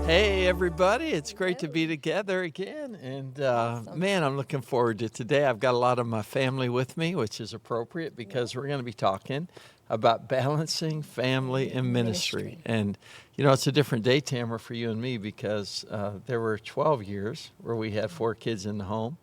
Hey, everybody. It's great to be together again. And man, I'm looking forward to today. I've got a lot of my family with me, which is appropriate because we're going to be talking about balancing family and ministry. And, it's a different day, Tamara, for you and me because there were 12 years where we had 4 kids in the home.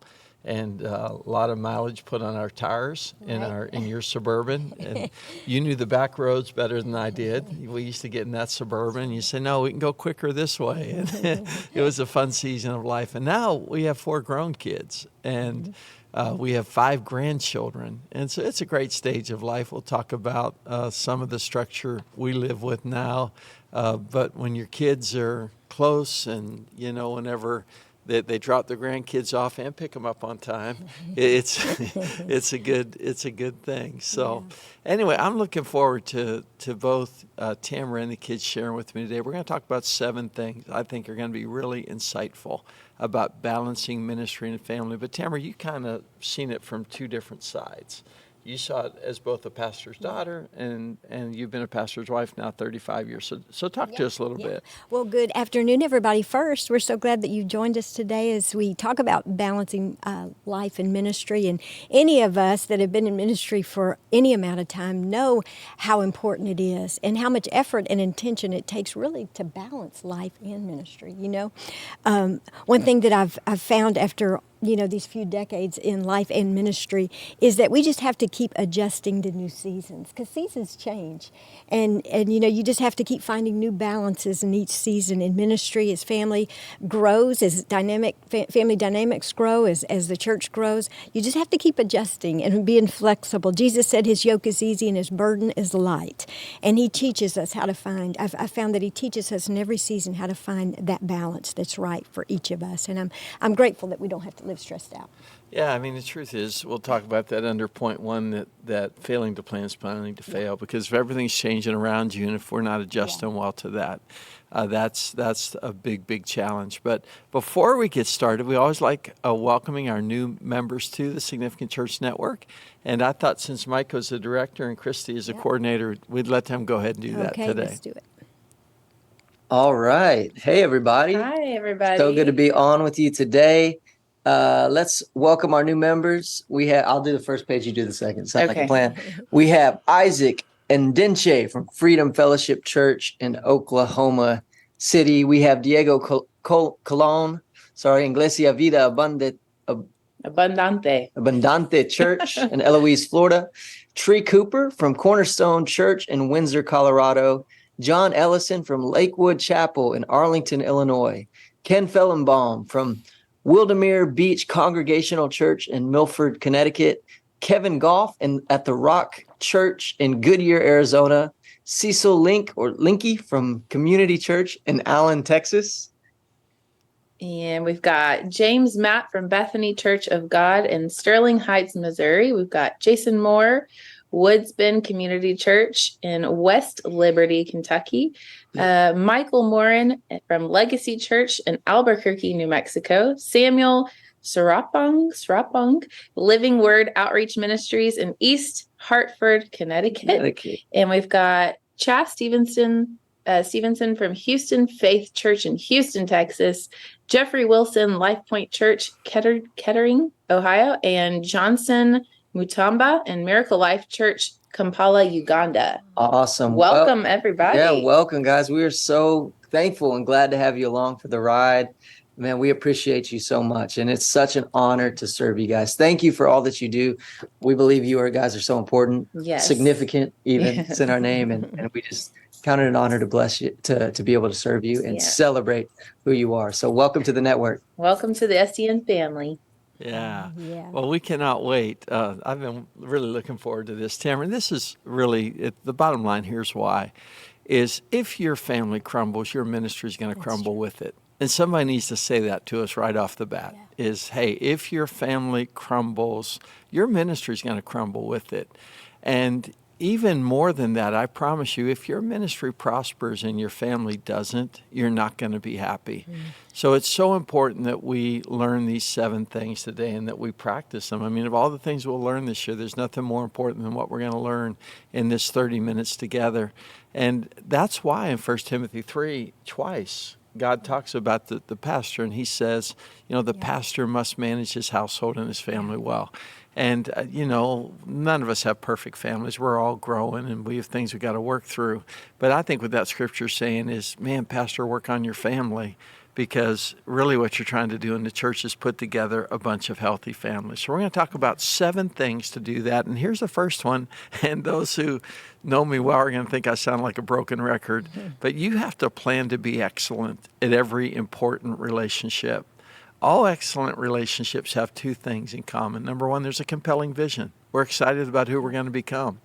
And a lot of mileage put on our tires in your Suburban, and you knew the back roads better than I did. We used to get in that Suburban. You say, "No, we can go quicker this way," and it was a fun season of life. And now we have 4 grown kids, and we have 5 grandchildren, and so it's a great stage of life. We'll talk about some of the structure we live with now, but when your kids are close, and whenever they drop their grandkids off and pick them up on time. It's it's a good thing. So anyway, I'm looking forward to both Tamara and the kids sharing with me today. We're going to talk about 7 things I think are going to be really insightful about balancing ministry and family. But Tamara, you kind of seen it from 2 different sides. You saw it as both a pastor's daughter, and you've been a pastor's wife now 35 years. So talk to us a little bit. Well, good afternoon, everybody. First, we're so glad that you joined us today as we talk about balancing life and ministry. And any of us that have been in ministry for any amount of time know how important it is and how much effort and intention it takes really to balance life and ministry. One thing that I've found after these few decades in life and ministry is that we just have to keep adjusting to new seasons because seasons change. And you just have to keep finding new balances in each season in ministry as family grows, as family dynamics grow, as the church grows. You just have to keep adjusting and being flexible. Jesus said his yoke is easy and his burden is light. And he teaches us how to find, I found that he teaches us in every season how to find that balance that's right for each of us. And I'm grateful that we don't have to live stressed out. Yeah, I mean, the truth is, we'll talk about that under point 1, that failing to plan is planning to fail, because if everything's changing around you and if we're not adjusting well to that, that's a big challenge. But before we get started, we always like welcoming our new members to the Significant Church Network. And I thought since Mike was the director and Christy is the coordinator, we'd let them go ahead and do that today. Okay, let's do it. All right. Hey, everybody. Hi, everybody. So good to be on with you today. Let's welcome our new members. I'll do the first page, you do the second. Sound like a plan. We have Isaac Ndenche from Freedom Fellowship Church in Oklahoma City. We have Diego Colon, Iglesia Vida Abundante Church in Eloise, Florida. Tree Cooper from Cornerstone Church in Windsor, Colorado. John Ellison from Lakewood Chapel in Arlington, Illinois. Ken Fellenbaum from Wildermere Beach Congregational Church in Milford, Connecticut. Kevin Goff at the Rock Church in Goodyear, Arizona. Cecil Linky from Community Church in Allen, Texas. And we've got James Matt from Bethany Church of God in Sterling Heights, Missouri. We've got Jason Moore, Woodsbend Community Church in West Liberty, Kentucky. Michael Morin from Legacy Church in Albuquerque, New Mexico. Samuel Sarapong, Living Word Outreach Ministries in East Hartford, Connecticut. And we've got Chad Stevenson from Houston Faith Church in Houston, Texas. Jeffrey Wilson, Life Point Church, Kettering, Ohio. And Johnson Mutamba and Miracle Life Church, Kampala, Uganda. Awesome. Welcome, everybody. Yeah, welcome, guys. We are so thankful and glad to have you along for the ride. Man, we appreciate you so much, and it's such an honor to serve you guys. Thank you for all that you do. We believe you guys are so important, significant even. It's in our name, and we just count it an honor to bless you, to be able to serve you and celebrate who you are. So welcome to the network. Welcome to the SDN family. Yeah. Well, we cannot wait. I've been really looking forward to this, Tamara. This is really, the bottom line, here's why, is if your family crumbles, your ministry is going to crumble with it. And somebody needs to say that to us right off the bat, is, hey, if your family crumbles, your ministry is going to crumble with it. And even more than that, I promise you, if your ministry prospers and your family doesn't, you're not going to be happy. So it's so important that we learn these 7 things today and that we practice them. I mean, of all the things we'll learn this year, there's nothing more important than what we're going to learn in this 30 minutes together. And that's why in 1 Timothy 3, twice, God talks about the pastor, and he says, the pastor must manage his household and his family well. And, none of us have perfect families. We're all growing, and we have things we got to work through. But I think what that scripture is saying is, man, pastor, work on your family, because really what you're trying to do in the church is put together a bunch of healthy families. So we're going to talk about 7 things to do that. And here's the first one. And those who know me well are going to think I sound like a broken record. But you have to plan to be excellent at every important relationship. All excellent relationships have 2 things in common. Number 1, there's a compelling vision. We're excited about who we're going to become.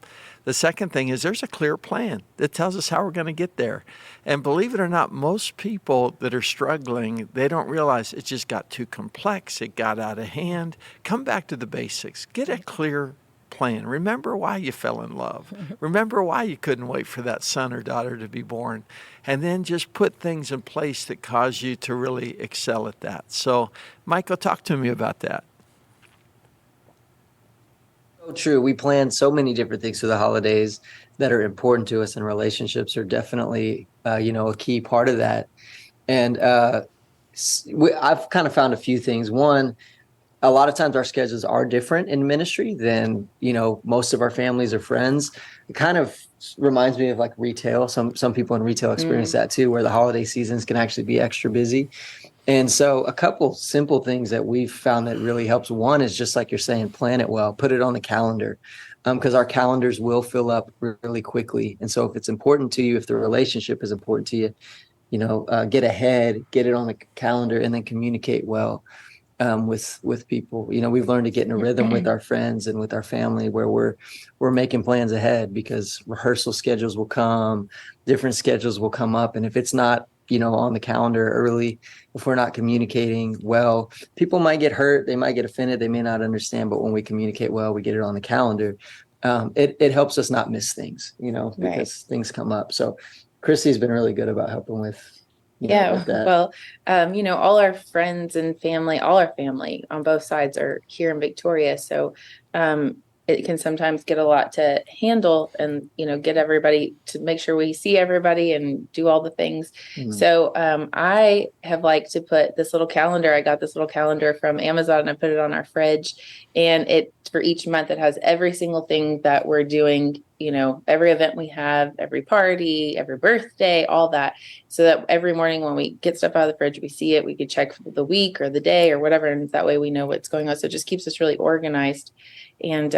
The second thing is there's a clear plan that tells us how we're going to get there. And believe it or not, most people that are struggling, they don't realize it just got too complex. It got out of hand. Come back to the basics. Get a clear plan. Remember why you fell in love. Remember why you couldn't wait for that son or daughter to be born. And then just put things in place that cause you to really excel at that. So, Michael, talk to me about that. So true. We plan so many different things for the holidays that are important to us, and relationships are definitely, a key part of that. And I've kind of found a few things. One, a lot of times our schedules are different in ministry than, most of our families or friends. It kind of reminds me of like retail. Some people in retail experience that too, where the holiday seasons can actually be extra busy. And so a couple simple things that we've found that really helps. One is just like you're saying, plan it well, put it on the calendar, because our calendars will fill up really quickly. And so if it's important to you, if the relationship is important to you, get ahead, get it on the calendar, and then communicate well with people. We've learned to get in a rhythm with our friends and with our family where we're making plans ahead, because rehearsal schedules will come, different schedules will come up. And if it's not, on the calendar early, if we're not communicating well, people might get hurt. They might get offended. They may not understand. But when we communicate well, we get it on the calendar. It helps us not miss things, because things come up. So Christy's been really good about helping with with that. Well, all our friends and family, all our family on both sides are here in Victoria. So it can sometimes get a lot to handle, and, get everybody to make sure we see everybody and do all the things. So I have liked to put this little calendar. I got this little calendar from Amazon, and I put it on our fridge, and for each month, it has every single thing that we're doing, every event we have, every party, every birthday, all that. So that every morning when we get stuff out of the fridge, we see it, we could check the week or the day or whatever. And that way we know what's going on. So it just keeps us really organized. And,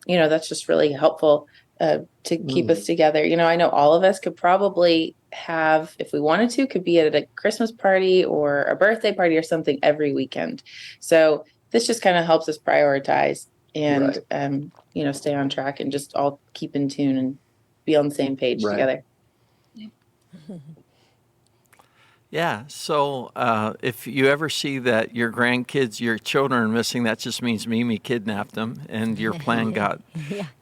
that's just really helpful to keep us together. I know all of us could probably have, if we wanted to, could be at a Christmas party or a birthday party or something every weekend. So this just kind of helps us prioritize and, stay on track and just all keep in tune and be on the same page together. Yeah. So if you ever see that your grandkids, your children are missing, that just means Mimi kidnapped them and your plan got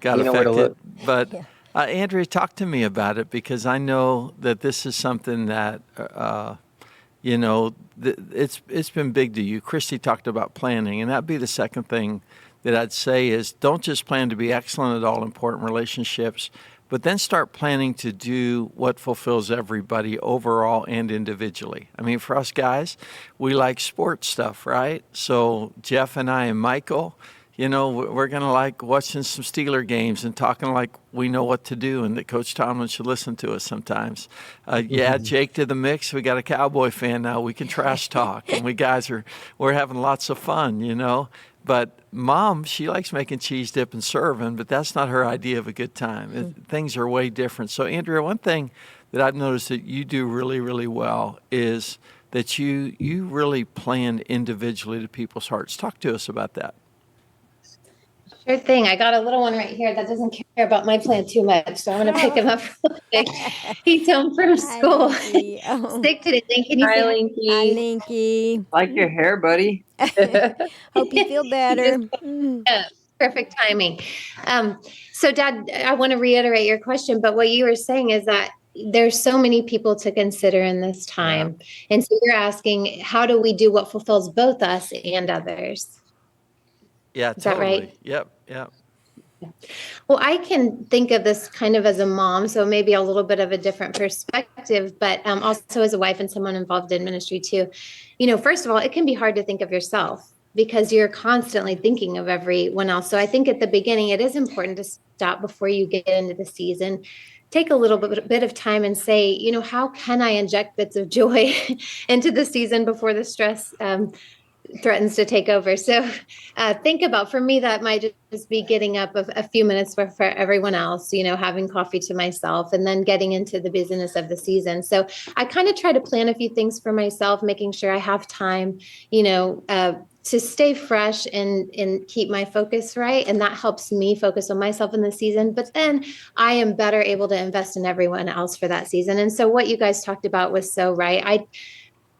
affected. But Andrea, talk to me about it, because I know that this is something that, it's been big to you. Christy talked about planning, and that'd be the second thing that I'd say is don't just plan to be excellent at all important relationships, but then start planning to do what fulfills everybody overall and individually. I mean, for us guys, we like sports stuff, right? So Jeff and I and Michael, we're going to like watching some Steeler games and talking like we know what to do, and that Coach Tomlin should listen to us sometimes. Add Jake to the mix. We got a Cowboy fan now. We can trash talk, and we're having lots of fun, But Mom, she likes making cheese dip and serving, but that's not her idea of a good time. Things are way different. So, Andrea, one thing that I've noticed that you do really, really well is that you really plan individually to people's hearts. Talk to us about that. Sure thing. I got a little one right here that doesn't care about my plan too much, so I'm going to pick him up real quick. He's home from school. Sick today. Can you Hi, say Linky. Hi, Linky. Like your hair, buddy. Hope you feel better. Perfect timing. So, Dad, I want to reiterate your question, but what you were saying is that there's so many people to consider in this time. And so you're asking, how do we do what fulfills both us and others? Yeah, Is that totally. right? Yep. Well, I can think of this kind of as a mom, so maybe a little bit of a different perspective, but also as a wife and someone involved in ministry too. First of all, it can be hard to think of yourself because you're constantly thinking of everyone else. So I think at the beginning, it is important to stop before you get into the season. Take a little bit of time and say, how can I inject bits of joy into the season before the stress threatens to take over. So think about, for me, that might just be getting up a few minutes for everyone else, having coffee to myself, and then getting into the busyness of the season. So I kind of try to plan a few things for myself, making sure I have time, to stay fresh and keep my focus right. And that helps me focus on myself in the season. But then I am better able to invest in everyone else for that season. And so what you guys talked about was so right.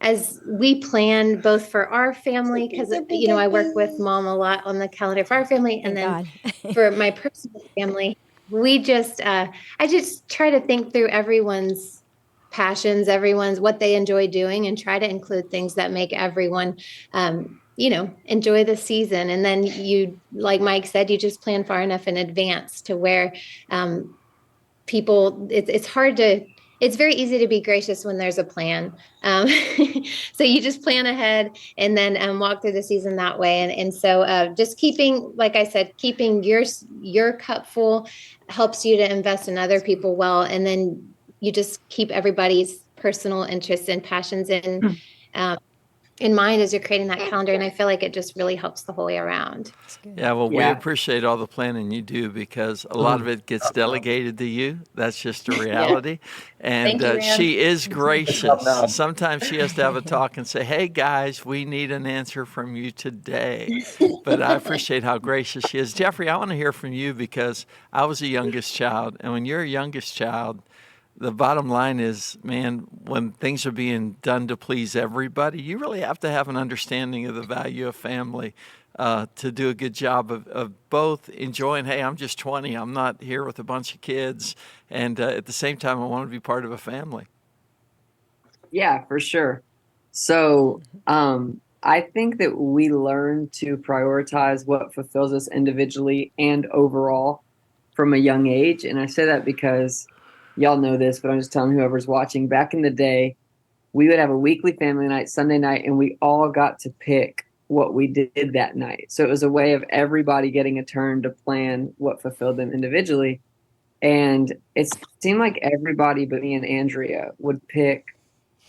As we plan both for our family, because I work with mom a lot on the calendar for our family, and then for my personal family, we just I just try to think through everyone's passions, everyone's what they enjoy doing, and try to include things that make everyone enjoy the season. And then like Mike said, you just plan far enough in advance to where people, it's very easy to be gracious when there's a plan. So you just plan ahead and then walk through the season that way. And so just keeping, like I said, keeping your cup full helps you to invest in other people well. And then you just keep everybody's personal interests and passions in mind as you're creating that calendar. And I feel like it just really helps the whole way around. Yeah, well, we Yeah. appreciate all the planning you do because a lot of it gets delegated to you. That's just a reality. And Thank you, Ram. she is gracious. Sometimes she has to have a talk and say, hey, guys, we need an answer from you today. But I appreciate how gracious she is. Jeffrey, I want to hear from you because I was a youngest child. And when you're a youngest child, the bottom line is, man, when things are being done to please everybody, you really have to have an understanding of the value of family to do a good job of both enjoying, hey, I'm just 20, I'm not here with a bunch of kids, and at the same time, I want to be part of a family. Yeah, for sure. So I think that we learn to prioritize what fulfills us individually and overall from a young age. And I say that because y'all know this, but I'm just telling whoever's watching. Back in the day, we would have a weekly family night, Sunday night, and we all got to pick what we did that night. So it was a way of everybody getting a turn to plan what fulfilled them individually. And it seemed like everybody but me and Andrea would pick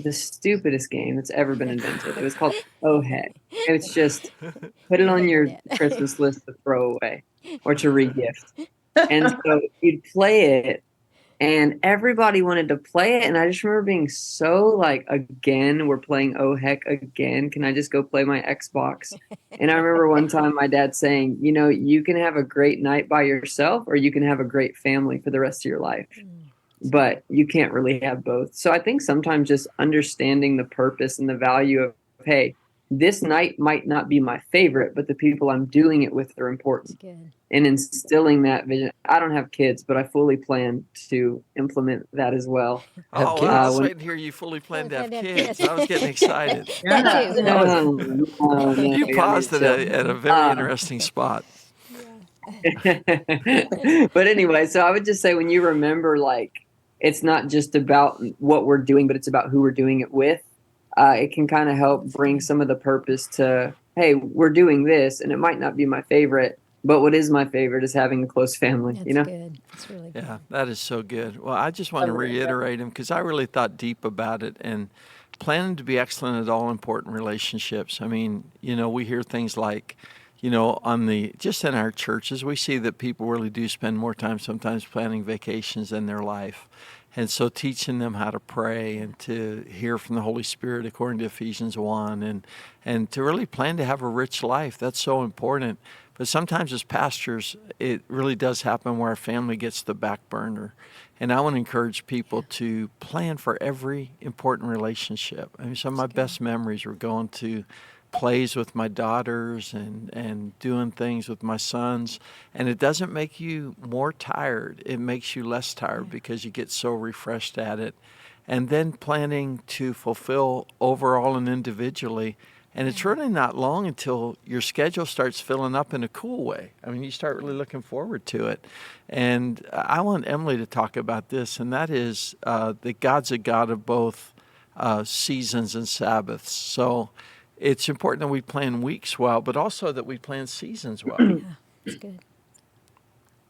the stupidest game that's ever been invented. It was called Oh Heck. It's just put it on your Christmas list to throw away or to regift. And so you'd play it, and everybody wanted to play it. And I just remember being so like, again, we're playing Oh Heck again. Can I just go play my Xbox? And I remember one time my dad saying, you can have a great night by yourself or you can have a great family for the rest of your life. But you can't really have both. So I think sometimes just understanding the purpose and the value of, hey, this night might not be my favorite, but the people I'm doing it with are important. And instilling that vision. I don't have kids, but I fully plan to implement that as well. Oh, well, I was waiting to hear you fully plan to have kids. I was getting excited. You paused at a very interesting spot. But anyway, so I would just say when you remember, like, it's not just about what we're doing, but it's about who we're doing it with. It can kind of help bring some of the purpose to, hey, we're doing this, and it might not be my favorite, but what is my favorite is having a close family. That's good. That's really good. Yeah, that is so good. Well, I just want to reiterate them because I really thought deep about it and planning to be excellent at all important relationships. I mean, we hear things like, just in our churches, we see that people really do spend more time sometimes planning vacations in their life. And so teaching them how to pray and to hear from the Holy Spirit according to Ephesians 1 and to really plan to have a rich life, that's so important. But sometimes as pastors, it really does happen where our family gets the back burner. And I want to encourage people to plan for every important relationship. I mean, some of my best memories were going to plays with my daughters and doing things with my sons. And it doesn't make you more tired. It makes you less tired because you get so refreshed at it. And then planning to fulfill overall and individually And it's really not long until your schedule starts filling up in a cool way. I mean, you start really looking forward to it. And I want Emily to talk about this, and that is that God's a God of both seasons and Sabbaths. So it's important that we plan weeks well, but also that we plan seasons well. Yeah, that's good.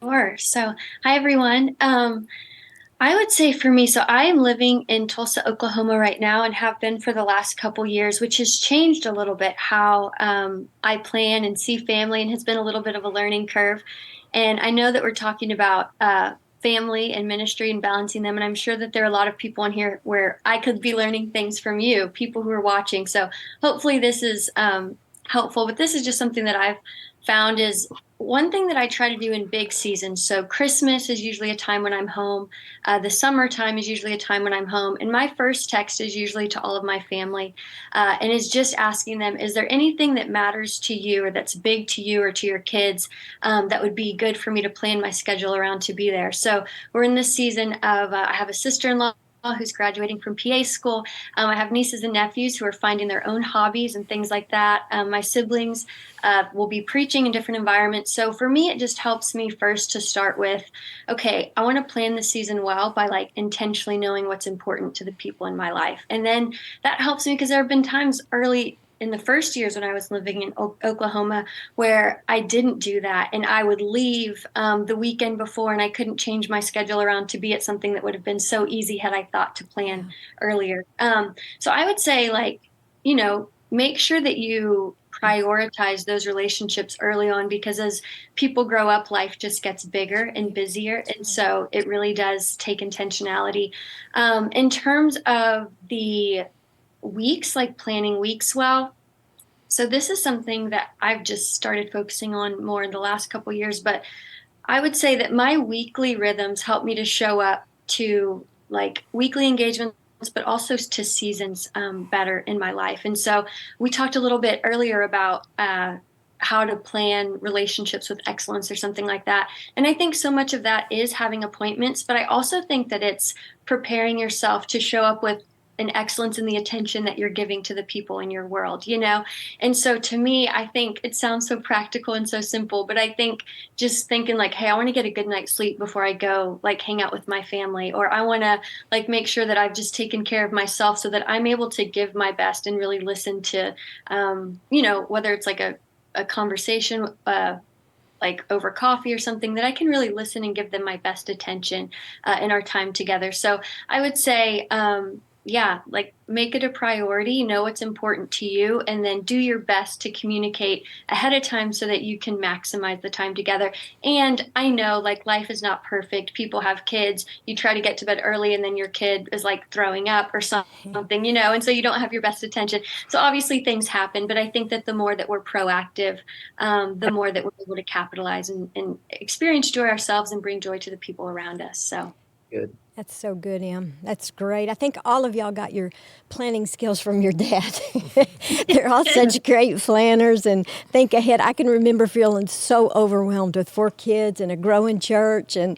Sure. So, hi everyone. I would say for me, so I am living in Tulsa, Oklahoma right now and have been for the last couple years, which has changed a little bit how I plan and see family and has been a little bit of a learning curve. And I know that we're talking about family and ministry and balancing them. And I'm sure that there are a lot of people in here where I could be learning things from you, people who are watching. So hopefully this is helpful. But this is just something that I've found is one thing that I try to do in big seasons. So Christmas is usually a time when I'm home. The summertime is usually a time when I'm home. And my first text is usually to all of my family and is just asking them, is there anything that matters to you or that's big to you or to your kids that would be good for me to plan my schedule around to be there? So we're in this season of, I have a sister-in-law who's graduating from PA school. I have nieces and nephews who are finding their own hobbies and things like that. My siblings will be preaching in different environments. So for me, it just helps me first to start with, okay, I want to plan the season well by like intentionally knowing what's important to the people in my life. And then that helps me because there have been times early in the first years when I was living in Oklahoma where I didn't do that. And I would leave the weekend before and I couldn't change my schedule around to be at something that would have been so easy had I thought to plan earlier. So I would say make sure that you prioritize those relationships early on because as people grow up, life just gets bigger and busier. And so it really does take intentionality. In terms of the weeks, like planning weeks well. So this is something that I've just started focusing on more in the last couple of years, but I would say that my weekly rhythms help me to show up to like weekly engagements, but also to seasons better in my life. And so we talked a little bit earlier about how to plan relationships with excellence or something like that. And I think so much of that is having appointments, but I also think that it's preparing yourself to show up with an excellence in the attention that you're giving to the people in your world, And so to me, I think it sounds so practical and so simple, but I think just thinking like, hey, I want to get a good night's sleep before I go like hang out with my family, or I want to like make sure that I've just taken care of myself so that I'm able to give my best and really listen to, whether it's like a conversation, like over coffee or something, that I can really listen and give them my best attention in our time together. So I would say, like make it a priority, know what's important to you, and then do your best to communicate ahead of time so that you can maximize the time together. And I know like life is not perfect. People have kids. You try to get to bed early and then your kid is like throwing up or something, and so you don't have your best attention. So obviously things happen, but I think that the more that we're proactive, the more that we're able to capitalize and experience joy ourselves and bring joy to the people around us. So Good. That's so good, Em. That's great. I think all of y'all got your planning skills from your dad. They're all such great planners and think ahead. I can remember feeling so overwhelmed with 4 kids and a growing church. And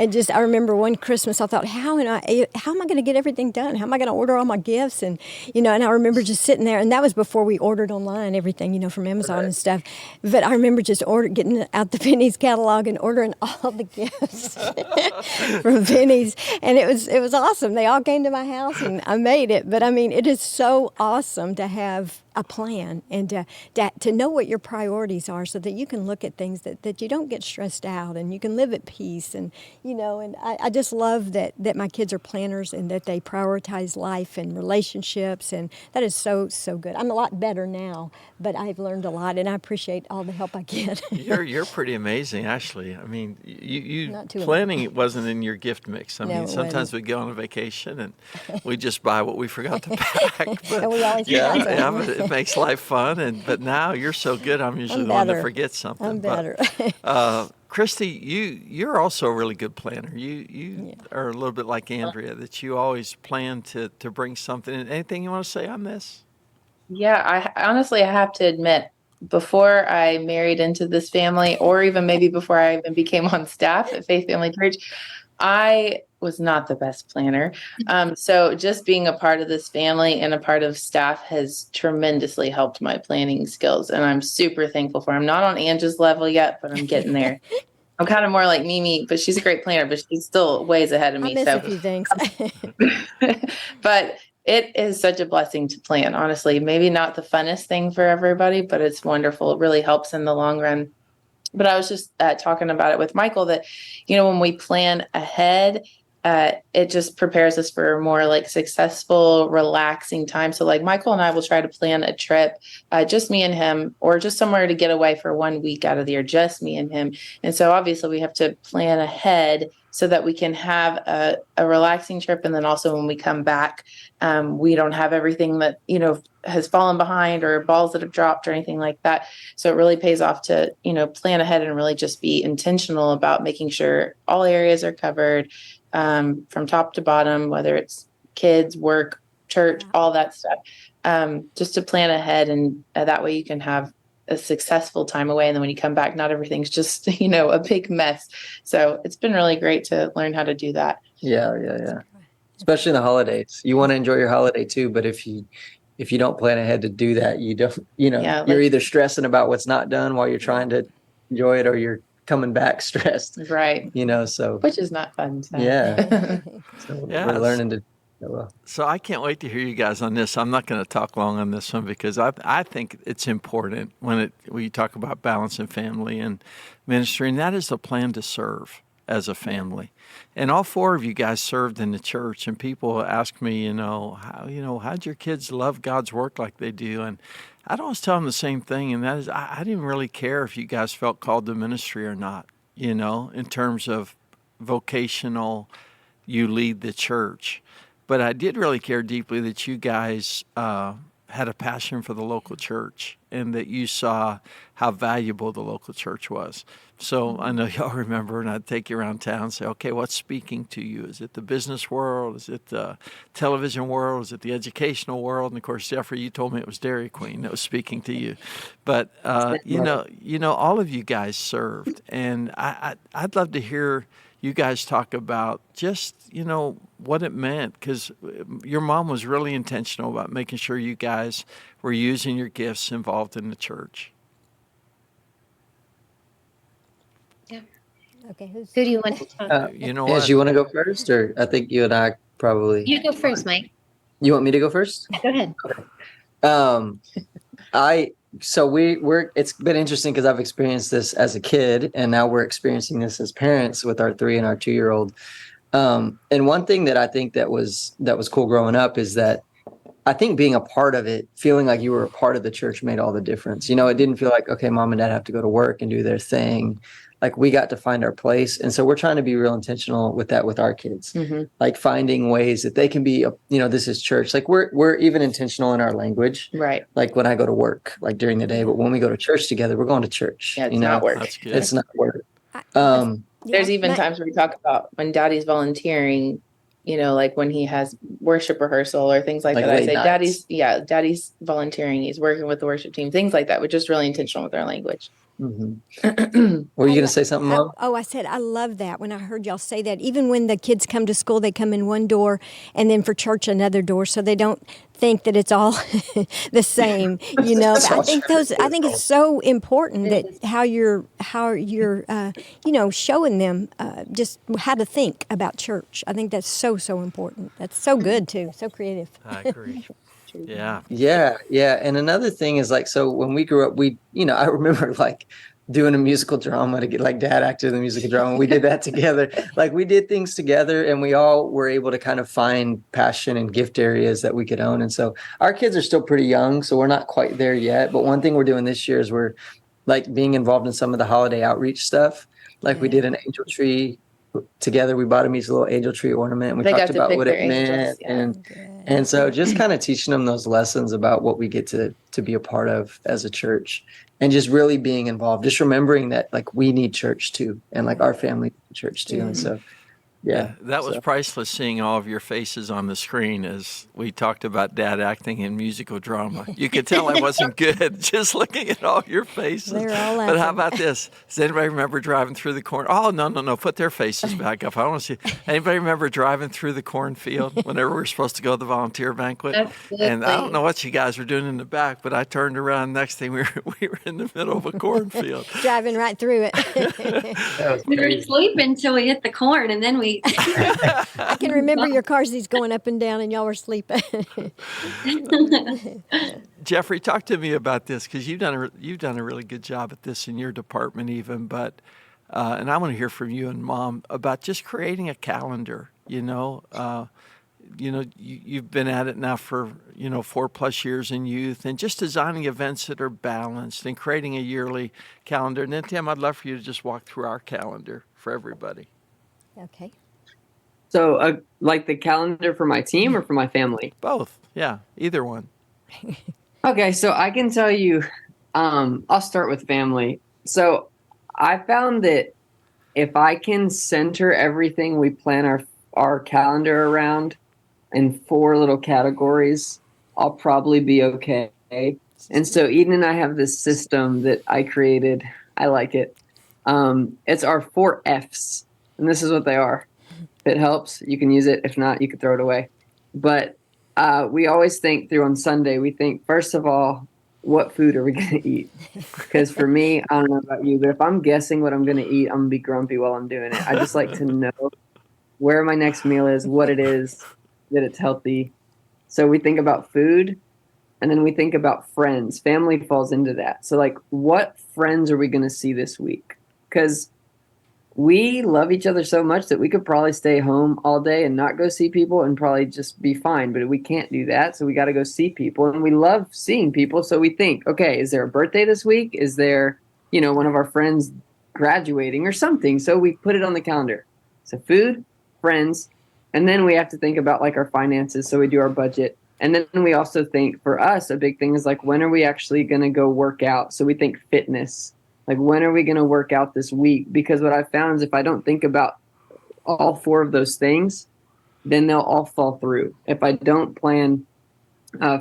just, I remember one Christmas, I thought, how am I going to get everything done? How am I going to order all my gifts? And, and I remember just sitting there, and that was before we ordered online everything, from Amazon and stuff. But I remember just getting out the Penny's catalog and ordering all the gifts from Penny's. And it was awesome. They all came to my house and I made it. But I mean, it is so awesome to have a plan and to know what your priorities are so that you can look at things that you don't get stressed out and you can live at peace. And, and I just love that my kids are planners and that they prioritize life and relationships. And that is so, so good. I'm a lot better now, but I've learned a lot and I appreciate all the help I get. You're pretty amazing, Ashley. I mean, you Not too planning it wasn't in your gift mix. I No, mean, it sometimes wasn't. we go on a vacation and we just buy what we forgot to pack. But And we always yeah, forgot yeah, something. but it makes life fun. But now you're so good. I'm usually I'm the one that better. forgets something. I'm better. But, Christy, you're also a really good planner. You are a little bit like Andrea, that you always plan to bring something. Anything you want to say on this? Yeah, I honestly have to admit, before I married into this family, or even maybe before I even became on staff at Faith Family Church, I was not the best planner. So just being a part of this family and a part of staff has tremendously helped my planning skills. And I'm super thankful for. I'm not on Angie's level yet, but I'm getting there. I'm kind of more like Mimi, but she's a great planner, but she's still ways ahead of me. I miss So a few things. but it is such a blessing to plan, honestly. Maybe not the funnest thing for everybody, but it's wonderful. It really helps in the long run. But I was just talking about it with Michael that, when we plan ahead, it just prepares us for a more like successful, relaxing time. So like Michael and I will try to plan a trip, just me and him, or just somewhere to get away for 1 week out of the year, just me and him. And so obviously we have to plan ahead so that we can have a relaxing trip. And then also when we come back, we don't have everything that, has fallen behind or balls that have dropped or anything like that. So it really pays off to, plan ahead and really just be intentional about making sure all areas are covered, from top to bottom, whether it's kids, work, church, all that stuff, just to plan ahead. And that way you can have a successful time away. And then when you come back, not everything's just, a big mess. So it's been really great to learn how to do that. Yeah. Especially in the holidays. You want to enjoy your holiday too, but if you don't plan ahead to do that, you don't, you're either stressing about what's not done while you're trying to enjoy it, or you're coming back stressed. Right. So which is not fun. So. Yeah. So Yeah, we're learning to. Well. So I can't wait to hear you guys on this. I'm not going to talk long on this one because I think it's important when you talk about balance in family and ministry, and that is the plan to serve as a family. And all four of you guys served in the church, and people ask me, how'd your kids love God's work like they do? And I'd always tell them the same thing, and that is I didn't really care if you guys felt called to ministry or not, in terms of vocational, you lead the church. But I did really care deeply that you guys had a passion for the local church and that you saw how valuable the local church was. So I know y'all remember, and I'd take you around town and say, okay, what's speaking to you? Is it the business world? Is it the television world? Is it the educational world? And of course, Jeffrey, you told me it was Dairy Queen that was speaking to you. But, all of you guys served. And I'd love to hear you guys talk about just, what it meant, because your mom was really intentional about making sure you guys were using your gifts involved in the church. Yeah. Okay. Who do you want to talk? Yes, you want to go first, or I think you and I probably. You go first, Mike. You want me to go first? Go ahead. We're it's been interesting because I've experienced this as a kid, and now we're experiencing this as parents with our 3 and our 2-year-old. And one thing that I think that was cool growing up is that I think being a part of it, feeling like you were a part of the church made all the difference. It didn't feel like, okay, mom and dad have to go to work and do their thing. Like we got to find our place. And so we're trying to be real intentional with that with our kids, like finding ways that they can be, this is church. Like we're even intentional in our language, right? Like when I go to work, like during the day, but when we go to church together, we're going to church. Yeah, it's not work. That's good. It's not work. There's even times where we talk about when Daddy's volunteering, like when he has worship rehearsal or things like that. I say, nights. Daddy's volunteering. He's working with the worship team, things like that. We're just really intentional with our language. Mm-hmm. Were you going to say something, Mom? I said I love that when I heard y'all say that. Even when the kids come to school, they come in one door, and then for church another door, so they don't think that it's all the same. I think it's so important that how you're showing them just how to think about church. I think that's so important. That's so good too. So creative. I agree. Yeah. And another thing is so when we grew up, I remember doing a musical drama to get dad acted in the musical drama. We did that together. We did things together, and we all were able to kind of find passion and gift areas that we could own. And so our kids are still pretty young, so we're not quite there yet. But one thing we're doing this year is we're being involved in some of the holiday outreach stuff. We did an angel tree together. We bought them each a little angel tree ornament, and we talked about what it meant. And so just kind of teaching them those lessons about what we get to be a part of as a church, and just really being involved, just remembering that we need church too, and our family needs church too. And so Yeah. That was So, priceless seeing all of your faces on the screen as we talked about Dad acting in musical drama. You could tell I wasn't good just looking at all your faces. They're all But how laughing. about this? Does anybody remember driving through the corn? Oh, no. Put their faces back up. I want to see. Anybody remember driving through the cornfield whenever we were supposed to go to the volunteer banquet? And I don't know what you guys were doing in the back, but I turned around. Next thing we were in the middle of a cornfield. Driving right through it. that was We were crazy. sleeping until we hit the corn, and then we. I can remember your car seats going up and down, and y'all were sleeping. Jeffrey, talk to me about this because you've done a really good job at this in your department, even. But and I want to hear from you and Mom about just creating a calendar. You've been at it now for 4+ years in youth, and just designing events that are balanced and creating a yearly calendar. And then Tim, I'd love for you to just walk through our calendar for everybody. Okay. So, like the calendar for my team or for my family? Both, yeah, either one. Okay, so I can tell you, I'll start with family. So, I found that if I can center everything we plan our calendar around in 4 little categories, I'll probably be okay. And so Eden and I have this system that I created. I like it. It's our 4 F's, and this is what they are. If it helps, you can use it. If not, you can throw it away. But we always think through on Sunday, we think, first of all, what food are we going to eat? Because for me, I don't know about you, but if I'm guessing what I'm going to eat, I'm going to be grumpy while I'm doing it. I just like to know where my next meal is, what it is, that it's healthy. So we think about food, and then we think about friends. Family falls into that. So, like, what friends are we going to see this week? Because we love each other so much that we could probably stay home all day and not go see people and probably just be fine. But we can't do that. So we got to go see people. And we love seeing people. So we think, okay, is there a birthday this week? Is there, one of our friends graduating or something? So we put it on the calendar. So food, friends, and then we have to think about like our finances. So we do our budget. And then we also think for us, a big thing is like, when are we actually going to go work out? So we think fitness. Like, when are we going to work out this week? Because what I found is if I don't think about all 4 of those things, then they'll all fall through. If I don't plan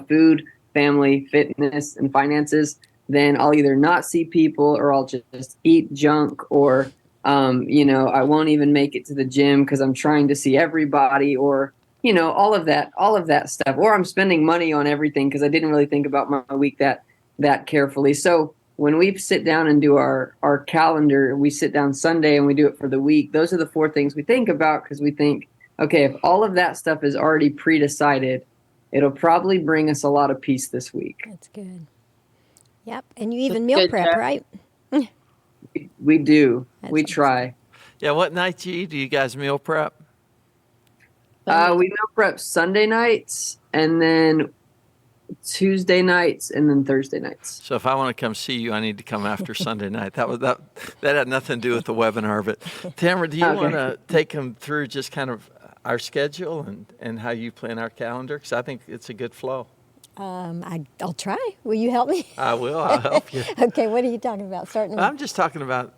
food, family, fitness, and finances, then I'll either not see people or I'll just eat junk or, I won't even make it to the gym because I'm trying to see everybody or, all of that stuff. Or I'm spending money on everything because I didn't really think about my week that carefully. So when we sit down and do our calendar, we sit down Sunday and we do it for the week. Those are the 4 things we think about because we think, okay, if all of that stuff is already pre-decided, it'll probably bring us a lot of peace this week. That's good. Yep. And you even meal prep, Jeff. right? We do. That's We awesome. try. Yeah, what nights do you guys meal prep? We meal prep Sunday nights and then Tuesday nights and then Thursday nights. So if I want to come see you, I need to come after Sunday night. That had nothing to do with the webinar. But Tamara, do you Okay. want to take them through just kind of our schedule and how you plan our calendar? Because I think it's a good flow. I'll try. Will you help me? I will. I'll help you. Okay, what are you talking about? Starting with, I'm just talking about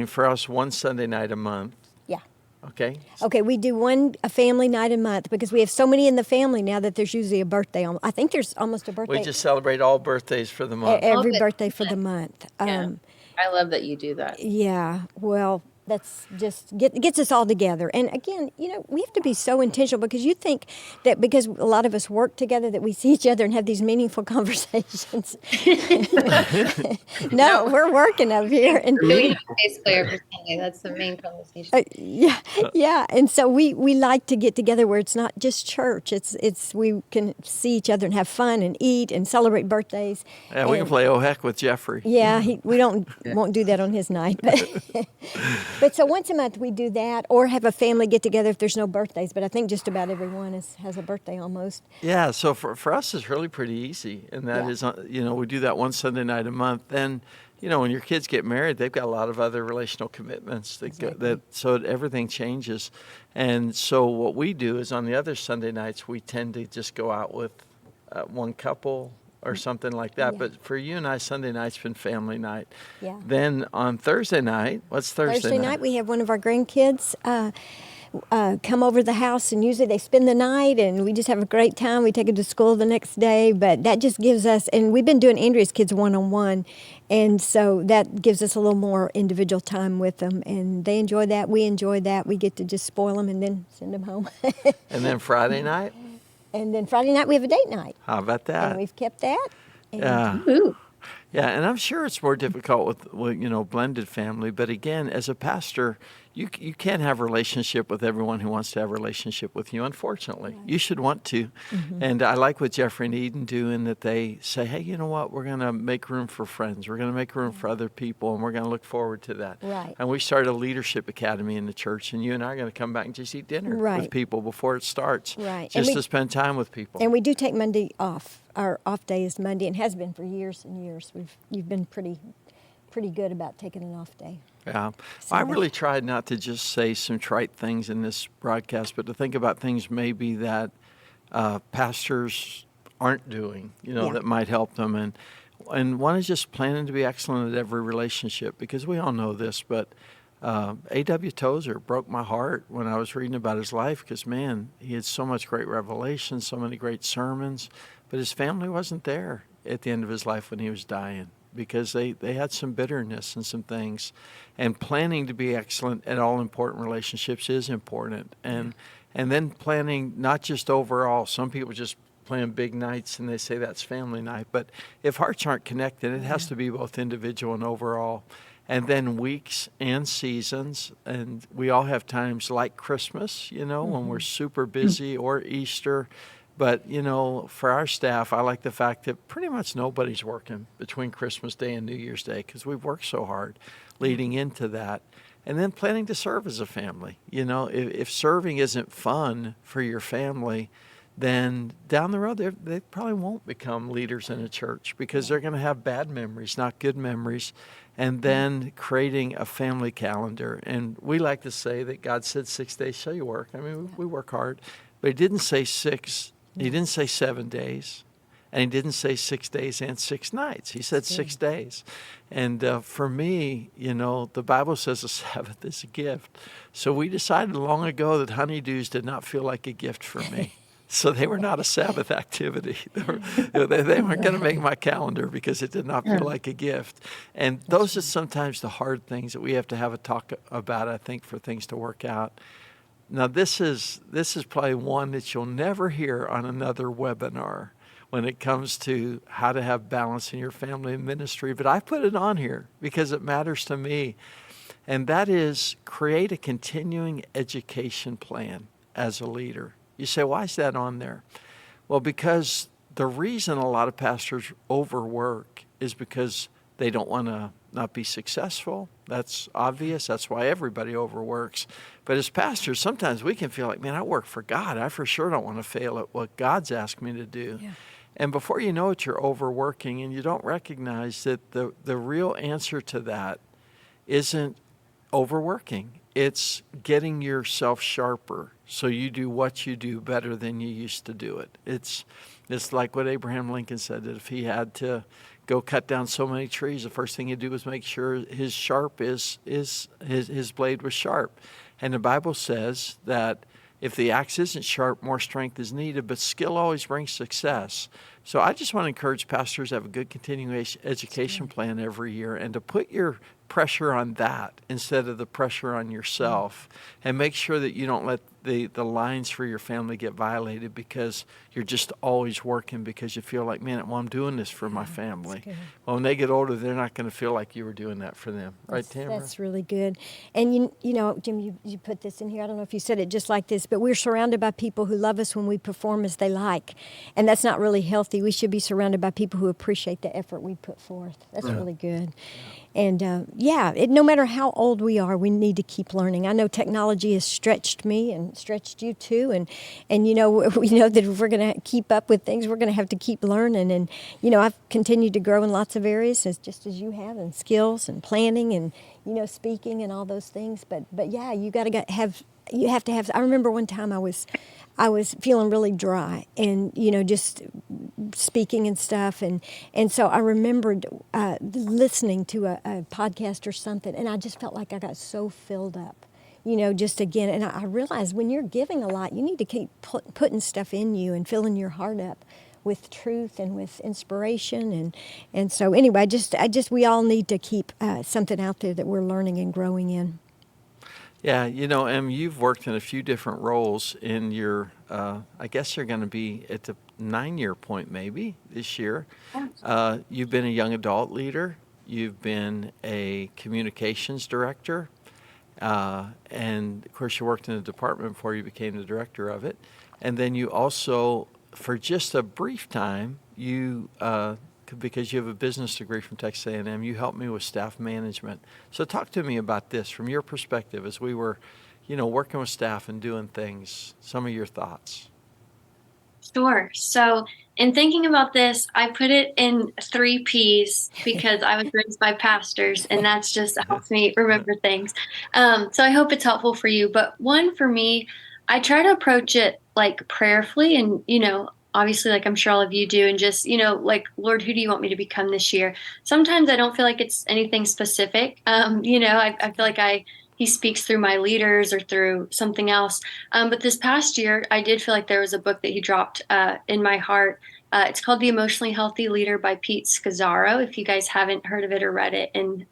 for us, one Sunday night a month. yeah. Okay. Okay, we do a family night a month because we have so many in the family now that there's usually a birthday. I think there's almost a birthday. We just celebrate all birthdays for the month. every Love it. birthday for the month. Yeah. I love that you do that. Yeah, well, that's just gets us all together. And again, we have to be so intentional because you think that because a lot of us work together that we see each other and have these meaningful conversations. No, we're working up here. And We have a bass player for Sunday. That's the main conversation. yeah. And so we like to get together where it's not just church. It's we can see each other and have fun and eat and celebrate birthdays. Yeah, we can And- play Oh Heck with Jeffrey. Yeah, we won't do that on his night. But so once a month we do that, or have a family get together if there's no birthdays. But I think just about everyone has a birthday almost. Yeah, so for us, it's really pretty easy. And that is, we do that one Sunday night a month. Then, when your kids get married, they've got a lot of other relational commitments so everything changes. And so what we do is on the other Sunday nights, we tend to just go out with one couple or something like that. Yeah. But for you and I, Sunday night's been family night. Yeah. Then on Thursday night, what's Thursday night? Thursday night we have one of our grandkids. come over to the house, and usually they spend the night, and we just have a great time. We take them to school the next day, but that just gives us, and we've been doing Andrea's kids one-on-one, and so that gives us a little more individual time with them, and they enjoy that. We enjoy that. We get to just spoil them and then send them home. And then Friday night? And then Friday night we have a date night, How about that? and we've kept that. And Yeah. Ooh. Yeah, and I'm sure it's more difficult with blended family. But again, as a pastor, you can't have a relationship with everyone who wants to have a relationship with you. Unfortunately, you should want to. And I like what Jeffrey and Eden do in that they say, "Hey, you know what? We're going to make room for friends. We're going to make room for other people, and we're going to look forward to that." Right. And we started a leadership academy in the church, and you and I are going to come back and just eat dinner with Right. people before it starts, Right. And just we- to spend time with people. And we do take Monday off. Our off day is Monday, and has been for years and years. You've been pretty good about taking an off day. Yeah. So- I really tried not to just say some trite things in this broadcast, but to think about things maybe that pastors aren't doing, Yeah. that might help them. And one is just planning to be excellent at every relationship, because we all know this, but A.W. Tozer broke my heart when I was reading about his life, because, man, he had so much great revelation, so many great sermons, but his family wasn't there at the end of his life when he was dying, because they had some bitterness and some things. And planning to be excellent at all important relationships is important. And then planning not just overall. Some people just plan big nights and they say that's family night. But if hearts aren't connected, it has to be both individual and overall. And then weeks and seasons. And we all have times like Christmas, when we're super busy, or Easter. But, for our staff, I like the fact that pretty much nobody's working between Christmas Day and New Year's Day, because we've worked so hard leading into that. And then planning to serve as a family. If serving isn't fun for your family, then down the road, they probably won't become leaders in a church, because they're going to have bad memories, not good memories. And then creating a family calendar. And we like to say that God said 6 days shall you work. I mean, we work hard. But he didn't say 6. He didn't say 7 days. And he didn't say 6 days and 6 nights. He said 6 days. And for me, the Bible says a Sabbath is a gift. So we decided long ago that honeydews did not feel like a gift for me. So they were not a Sabbath activity. They weren't going to make my calendar, because it did not feel like a gift. And those are sometimes the hard things that we have to have a talk about, I think, for things to work out. Now, this is probably one that you'll never hear on another webinar when it comes to how to have balance in your family and ministry. But I put it on here because it matters to me. And that is, create a continuing education plan as a leader. You say, why is that on there? Well, because the reason a lot of pastors overwork is because they don't want to not be successful. That's obvious. That's why everybody overworks. But as pastors, sometimes we can feel like, man, I work for God. I for sure don't want to fail at what God's asked me to do. Yeah. And before you know it, you're overworking, and you don't recognize that the real answer to that isn't overworking. It's getting yourself sharper so you do what you do better than you used to do it. It's like what Abraham Lincoln said, that if he had to go cut down so many trees, the first thing he'd do was make sure his blade was sharp. And the Bible says that if the axe isn't sharp, more strength is needed, but skill always brings success. So I just want to encourage pastors to have a good continuing education plan every year, and to put your pressure on that instead of the pressure on yourself, and make sure that you don't let the lines for your family get violated because you're just always working because you feel like, man, well, I'm doing this for my family. Well, when they get older, they're not going to feel like you were doing that for them. Right, Tamara? That's really good. And, you know, Jim, you put this in here. I don't know if you said it just like this, but we're surrounded by people who love us when we perform as they like. And that's not really healthy. We should be surrounded by people who appreciate the effort we put forth. That's really good. And, no matter how old we are, we need to keep learning. I know technology has stretched me and stretched you too. And you know, we know that if we're going to keep up with things, we're going to have to keep learning. And, you know, I've continued to grow in lots of areas, just as you have, in skills and planning and, you know, speaking and all those things. But yeah, you have to have, I remember one time I was feeling really dry and, you know, just speaking and stuff. And so I remembered listening to a podcast or something, and I just felt like I got so filled up just again, and I realize when you're giving a lot, you need to keep putting stuff in you and filling your heart up with truth and with inspiration, and so anyway, we all need to keep something out there that we're learning and growing in. Yeah, Em, you've worked in a few different roles in your, I guess you're going to be at the 9-year point maybe this year. You've been a young adult leader. You've been a communications director. And of course, you worked in the department before you became the director of it. And then you also, for just a brief time, because you have a business degree from Texas A&M, you helped me with staff management. So talk to me about this from your perspective as we were, working with staff and doing things, some of your thoughts. Sure. So, in thinking about this, I put it in 3 P's because I was raised by pastors, and that's just helps me remember things. So, I hope it's helpful for you. But one for me, I try to approach it like prayerfully, and obviously, like I'm sure all of you do, and just like, Lord, who do you want me to become this year? Sometimes I don't feel like it's anything specific. I feel like he speaks through my leaders or through something else. But this past year, I did feel like there was a book that he dropped in my heart. It's called The Emotionally Healthy Leader by Pete Scazzaro, if you guys haven't heard of it or read it. And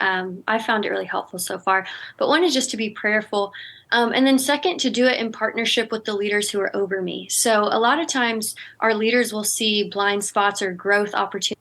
I found it really helpful so far. But one is just to be prayerful. And then second, to do it in partnership with the leaders who are over me. So a lot of times our leaders will see blind spots or growth opportunities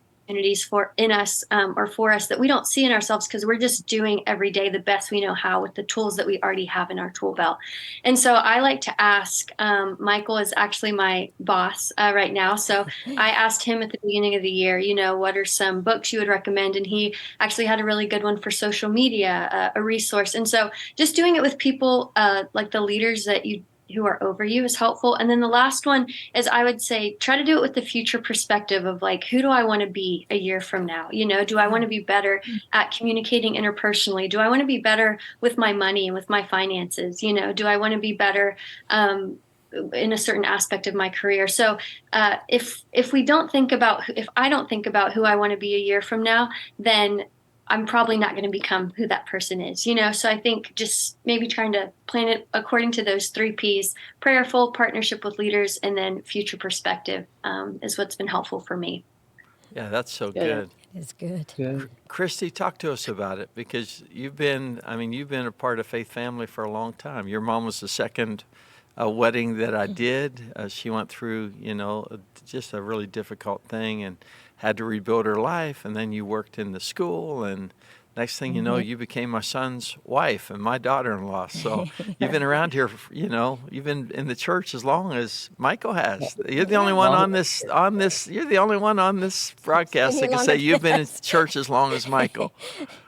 in us or for us that we don't see in ourselves because we're just doing every day the best we know how with the tools that we already have in our tool belt. And so I like to ask, Michael is actually my boss right now. So I asked him at the beginning of the year, what are some books you would recommend? And he actually had a really good one for social media, a resource. And so just doing it with people like the leaders who are over you is helpful. And then the last one is, I would say, try to do it with the future perspective of like, who do I want to be a year from now? Do I want to be better at communicating interpersonally? Do I want to be better with my money and with my finances? Do I want to be better in a certain aspect of my career? So if I don't think about who I want to be a year from now, then I'm probably not going to become who that person is, So I think just maybe trying to plan it according to those 3 P's: prayerful, partnership with leaders, and then future perspective is what's been helpful for me. Yeah, that's so good. It's good. Christy, talk to us about it, because you've been a part of Faith Family for a long time. Your mom was the second wedding that I did. She went through, just a really difficult thing and had to rebuild her life. And then you worked in the school, and next thing you know, you became my son's wife and my daughter-in-law. So you've been around here, you've been in the church as long as Michael has. You're the only one you're the only one on this broadcast that can say you've been in church as long as Michael.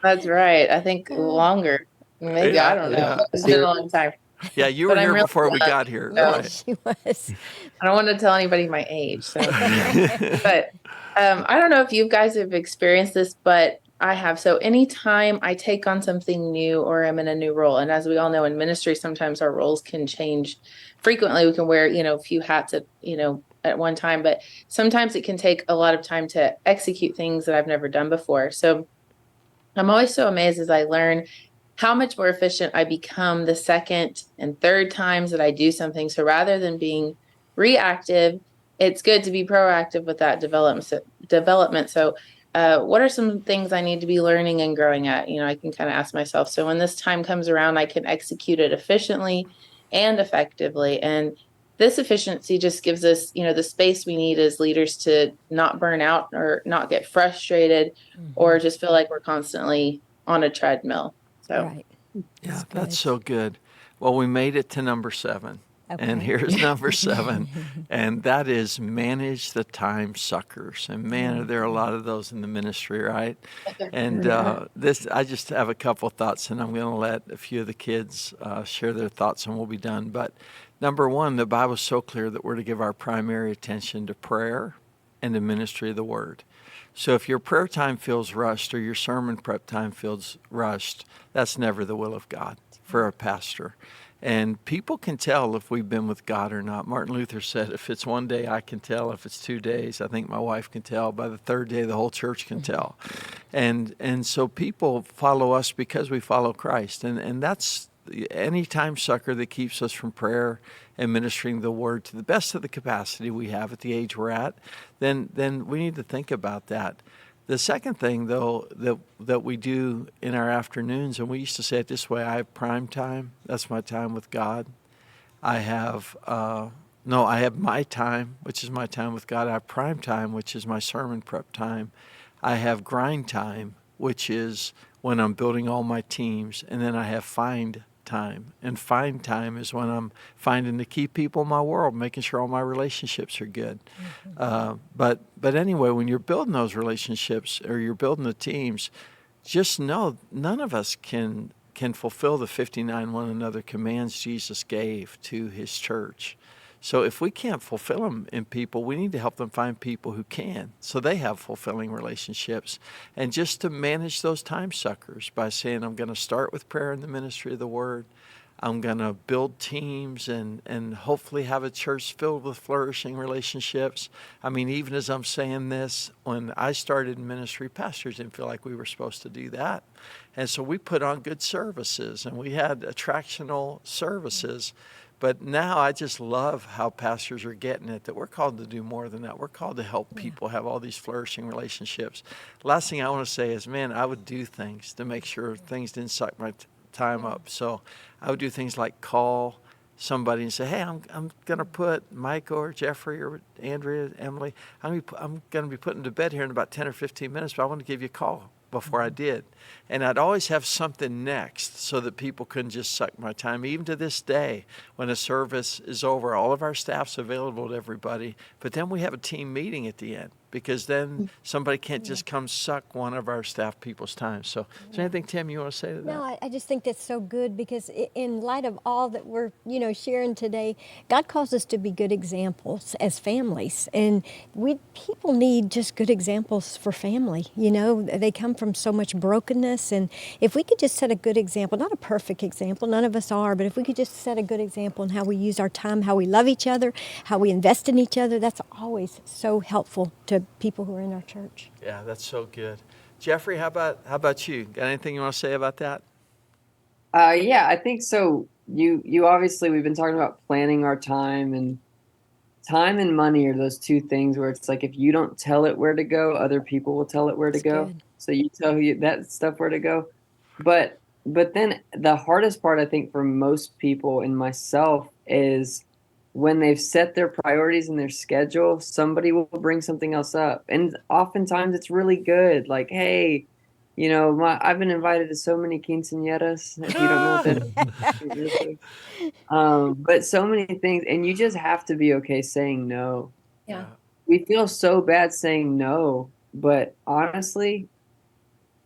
That's right. I think longer. Maybe, I don't know. Yeah. It's been a long time. Yeah, you But were I'm here really before we glad. got here. No. Right. She was. I don't want to tell anybody my age. So. But I don't know if you guys have experienced this, but I have. So anytime I take on something new or I'm in a new role, and as we all know in ministry, sometimes our roles can change frequently. We can wear, a few hats at one time, but sometimes it can take a lot of time to execute things that I've never done before. So I'm always so amazed as I learn how much more efficient I become the second and third times that I do something. So rather than being reactive, it's good to be proactive with that development. So what are some things I need to be learning and growing at? I can kind of ask myself. So when this time comes around, I can execute it efficiently and effectively. And this efficiency just gives us, the space we need as leaders to not burn out or not get frustrated or just feel like we're constantly on a treadmill. So. Right. Yeah, that's so good. Well, we made it to number 7. And Okay. here's number 7. And that is manage the time suckers. And man, are there a lot of those in the ministry, right? And I just have a couple thoughts, and I'm going to let a few of the kids share their thoughts, and we'll be done. But number 1, the Bible's so clear that we're to give our primary attention to prayer and the ministry of the word. So if your prayer time feels rushed or your sermon prep time feels rushed, that's never the will of God for a pastor. And people can tell if we've been with God or not. Martin Luther said, if it's one day, I can tell. If it's 2 days, I think my wife can tell. By the 3rd day, the whole church can tell. And so people follow us because we follow Christ. And that's any time sucker that keeps us from prayer and ministering the word to the best of the capacity we have at the age we're at, then we need to think about that. The second thing, though, that we do in our afternoons, and we used to say it this way: I have prime time. That's my time with God. I have I have my time, which is my time with God. I have prime time, which is my sermon prep time. I have grind time, which is when I'm building all my teams, and then I have find time. And find time is when I'm finding the key people in my world, making sure all my relationships are good. But anyway, when you're building those relationships or you're building the teams, just know none of us can fulfill the 59 one another commands Jesus gave to his church. So if we can't fulfill them in people, we need to help them find people who can, so they have fulfilling relationships. And just to manage those time suckers by saying, I'm going to start with prayer and the ministry of the word. I'm going to build teams and hopefully have a church filled with flourishing relationships. I mean, even as I'm saying this, when I started in ministry, pastors didn't feel like we were supposed to do that. And so we put on good services, and we had attractional services. But now I just love how pastors are getting it, that we're called to do more than that. We're called to help people have all these flourishing relationships. Last thing I want to say is, man, I would do things to make sure things didn't suck my time up. So I would do things like call somebody and say, hey, I'm going to put Mike or Jeffrey or Andrea, Emily, I'm going to be putting to bed here in about 10 or 15 minutes, but I want to give you a call before I did. And I'd always have something next so that people couldn't just suck my time. Even to this day, when a service is over, all of our staff's available to everybody, but then we have a team meeting at the end, because then somebody can't just come suck one of our staff people's time. So is there anything, Tim, you want to say to that? No, I just think that's so good, because in light of all that we're, sharing today, God calls us to be good examples as families. And people need just good examples for family. They come from so much brokenness. And if we could just set a good example, not a perfect example, none of us are, but if we could just set a good example in how we use our time, how we love each other, how we invest in each other, that's always so helpful to people who are in our church. Yeah, that's so good. Jeffrey, how about you? Got anything you want to say about that? Yeah, I think so. You obviously, we've been talking about planning our time, and time and money are those two things where it's like, if you don't tell it where to go, other people will tell it where to go. Good. So you tell that stuff where to go. But then the hardest part, I think, for most people and myself, is when they've set their priorities in their schedule, somebody will bring something else up. And oftentimes it's really good. Like, hey, I've been invited to so many quinceañeras, if you don't know what that is. But so many things, and you just have to be okay saying no. Yeah. We feel so bad saying no, but honestly,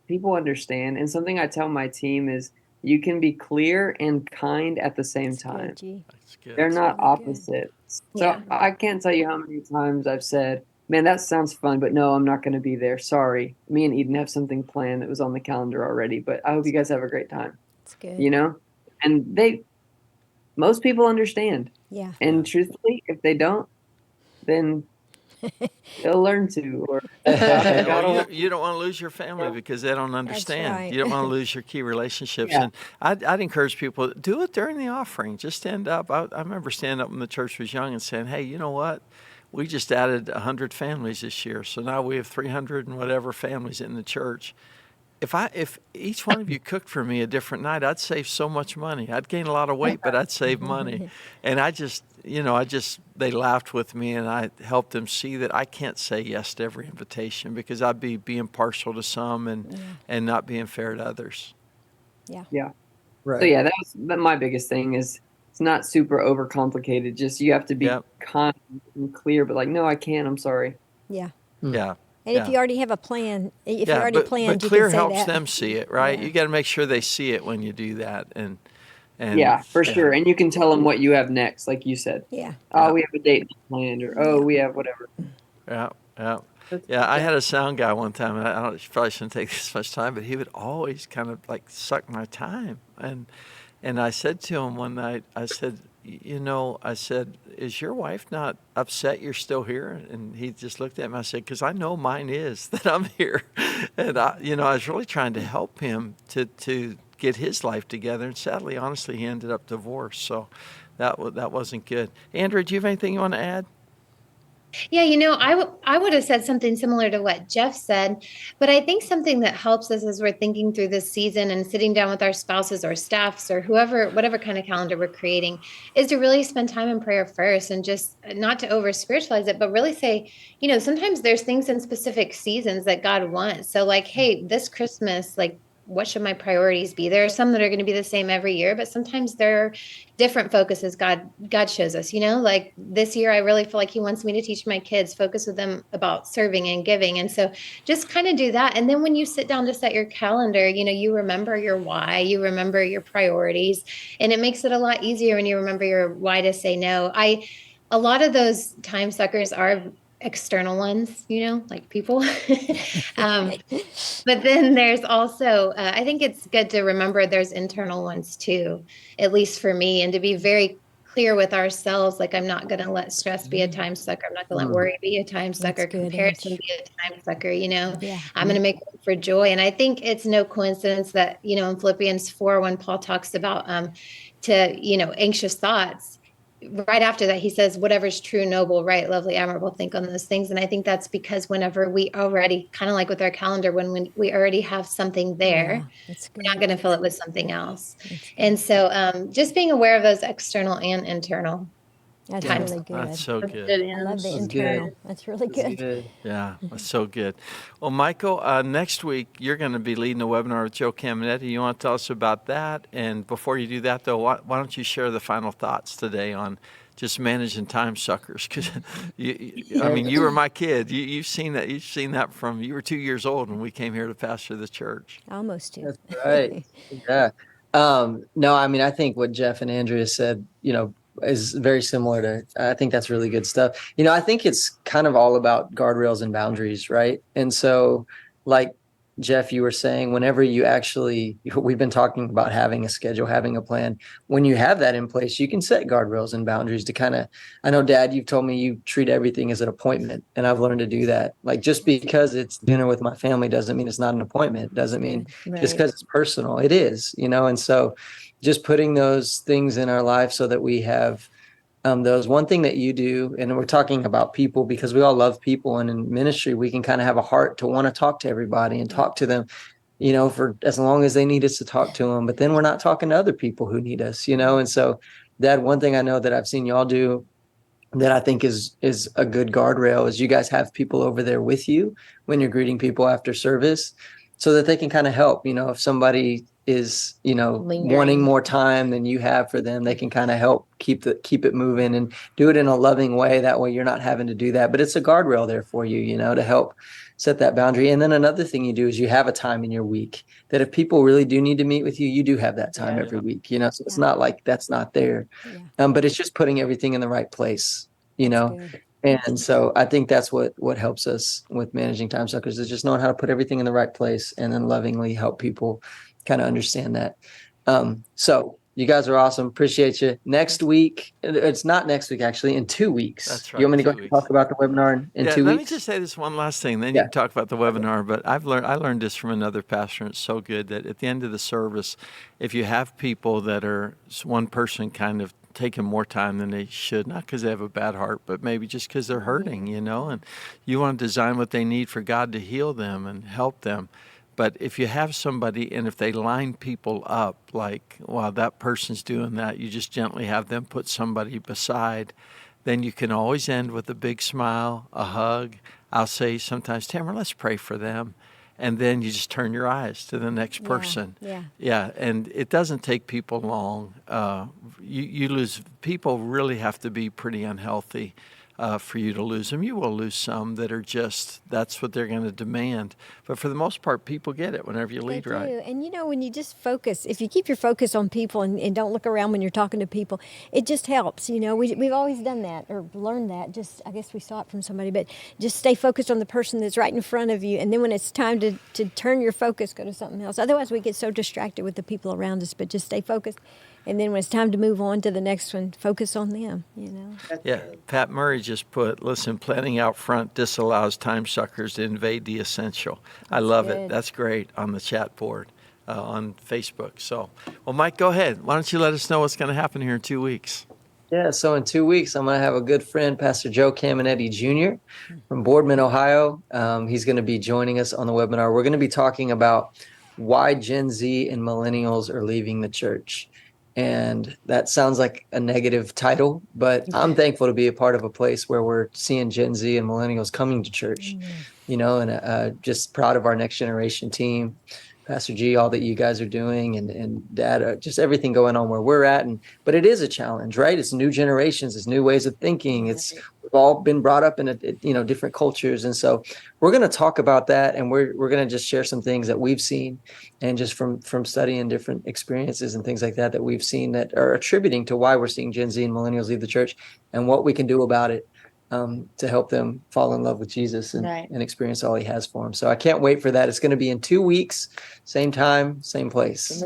people understand. And something I tell my team is, you can be clear and kind at the same time. Good, G. That's good. They're not really good. opposites. So Yeah. I can't tell you how many times I've said, man, that sounds fun, but no, I'm not going to be there. Sorry. Me and Eden have something planned that was on the calendar already, but I hope you guys have a great time. It's good. And most people understand. Yeah. And truthfully, if they don't, then they'll learn to. Or You don't want to lose your family because they don't understand. right. You don't want to lose your key relationships. Yeah. And I'd encourage people, do it during the offering. Just stand up. I remember standing up when the church was young and saying, hey, you know what? We just added 100 families this year. So now we have 300 and whatever families in the church. If each one of you cooked for me a different night, I'd save so much money. I'd gain a lot of weight, but I'd save money. And they laughed with me, and I helped them see that I can't say yes to every invitation, because I'd be being partial to some and not being fair to others. Yeah. Right. So yeah, that's my biggest thing is, it's not super overcomplicated. Just, you have to be kind and clear, but like, no, I can't. I'm sorry. Yeah. Yeah. And if you already have a plan, if you already but planned, you clear can say helps that. them see it, right? Yeah. You got to make sure they see it when you do that, and Yeah, for sure. And you can tell them what you have next, like you said. Yeah. Oh, we have a date planned, or we have whatever. Yeah. I had a sound guy one time, and I probably shouldn't take this much time, but he would always kind of like suck my time, and I said to him one night, I said, is your wife not upset you're still here? And he just looked at me. I said, because I know mine is, that I'm here. And I was really trying to help him to get his life together. And sadly, honestly, he ended up divorced. So that wasn't good. Andrew, do you have anything you want to add? Yeah, I would have said something similar to what Jeff said, but I think something that helps us as we're thinking through this season and sitting down with our spouses or staffs or whoever, whatever kind of calendar we're creating, is to really spend time in prayer first and just not to over spiritualize it, but really say, sometimes there's things in specific seasons that God wants. So like, hey, this Christmas, like, what should my priorities be? There are some that are going to be the same every year, but sometimes there are different focuses God shows us, like this year I really feel like he wants me to teach my kids, focus with them about serving and giving. And so just kind of do that. And then when you sit down to set your calendar, you remember your why, you remember your priorities, and it makes it a lot easier when you remember your why to say no. A lot of those time suckers are external ones, like people. But then there's also, I think it's good to remember there's internal ones too, at least for me, and to be very clear with ourselves. Like, I'm not going to let stress be a time sucker. I'm not going to let worry be a time sucker, good, comparison Ange. be a time sucker. Yeah. I'm going to make room for joy. And I think it's no coincidence that, in Philippians 4, when Paul talks about anxious thoughts, right after that, he says, whatever's true, noble, right, lovely, admirable, think on those things. And I think that's because whenever we already, kind of like with our calendar, when we already have something there, Yeah, that's good. we're not going to fill it with something else. And so just being aware of those external and internal That's times. really good. That's so That's good. good, I love the That's internal. good. That's really That's good. Yeah, that's so good. Well, Michael, next week you're going to be leading a webinar with Joe Caminetti. You want to tell us about that? And before you do that, though, why don't you share the final thoughts today on just managing time suckers? Because you were my kid. You've seen that. You've seen that from you were 2 years old when we came here to pastor the church. Almost two. That's right. Yeah. No, I think what Jeff and Andrea said, is very similar to, I think that's really good stuff. I think it's kind of all about guardrails and boundaries, right? And so, like Jeff, you were saying, whenever we've been talking about having a schedule, having a plan. When you have that in place, you can set guardrails and boundaries to kind of, I know, Dad, you've told me you treat everything as an appointment, and I've learned to do that. Like, just because it's dinner with my family doesn't mean it's not an appointment. Doesn't mean just because it's personal. It is, and so just putting those things in our life so that we have those. One thing that you do, and we're talking about people because we all love people, and in ministry we can kind of have a heart to want to talk to everybody and talk to them, for as long as they need us to talk to them. But then we're not talking to other people who need us, and so that one thing I know that I've seen y'all do that I think is a good guardrail is you guys have people over there with you when you're greeting people after service, so that they can kind of help. If somebody is wanting more time than you have for them, they can kind of help keep it moving and do it in a loving way. That way you're not having to do that, but it's a guardrail there for you, to help set that boundary. And then another thing you do is you have a time in your week that if people really do need to meet with you, you do have that time every week, so it's not like that's not there. But it's just putting everything in the right place, Good. and so I think that's what helps us with managing time suckers is just knowing how to put everything in the right place and then lovingly help people kind of understand that. So you guys are awesome. Appreciate you. Next week, it's not next week, actually, in 2 weeks. That's right. You want me to 2 go weeks. talk about the webinar in 2 Let weeks? me just say this one last thing. Then you can talk about the webinar. But I learned this from another pastor, and it's so good that at the end of the service, if you have people that are one person kind of taking more time than they should, not because they have a bad heart, but maybe just because they're hurting, and you want to design what they need for God to heal them and help them. But if you have somebody and if they line people up, like, while that person's doing that, you just gently have them put somebody beside, then you can always end with a big smile, a hug. I'll say sometimes, Tamara, let's pray for them. And then you just turn your eyes to the next person. Yeah. And it doesn't take people long. You lose, people really have to be pretty unhealthy for you to lose them. You will lose some that are just, that's what they're going to demand. But for the most part, people get it whenever you lead right. And when you just focus, if you keep your focus on people and don't look around when you're talking to people, it just helps. We've always done that or learned that. Just, I guess we saw it from somebody, but just stay focused on the person that's right in front of you. And then when it's time to turn your focus, go to something else. Otherwise, we get so distracted with the people around us, but just stay focused. And then when it's time to move on to the next one, focus on them, Yeah, Pat Murray just put, listen, planning out front disallows time suckers to invade the essential. I love it. That's great on the chat board. on Facebook. So, well, Mike, go ahead. Why don't you let us know what's going to happen here in 2 weeks? Yeah, so in 2 weeks, I'm going to have a good friend, Pastor Joe Caminetti Jr. from Boardman, Ohio. He's going to be joining us on the webinar. We're going to be talking about why Gen Z and millennials are leaving the church. And that sounds like a negative title, but I'm thankful to be a part of a place where we're seeing Gen Z and millennials coming to church, and just proud of our next generation team. Pastor G, all that you guys are doing, and Dad, just everything going on where we're at. But it is a challenge, right? It's new generations, it's new ways of thinking. We've all been brought up in different cultures, and so we're going to talk about that, and we're going to just share some things that we've seen, and just from studying different experiences and things like that we've seen that are attributing to why we're seeing Gen Z and millennials leave the church, and what we can do about it. To help them fall in love with Jesus and experience all he has for them. So I can't wait for that. It's going to be in 2 weeks, same time, same place.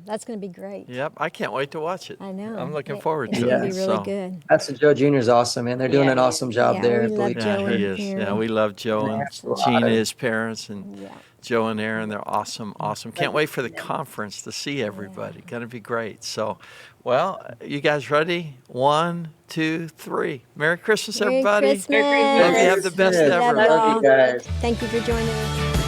That's going to be great. Yep, I can't wait to watch it. I know. I'm looking forward It's to going it. to be really good. Pastor Joe Jr. is awesome, man. They're doing an awesome job there. We love Joe he and is. Aaron. Yeah, we love Joe and Gina, his parents, and Joe and Aaron. They're awesome. Can't wait for the conference to see everybody. Going to be great. So, well, you guys ready? 1, 2, 3. Merry Christmas, everybody. Merry Christmas. Hope you have the best ever. Love Love you guys. Thank you for joining us.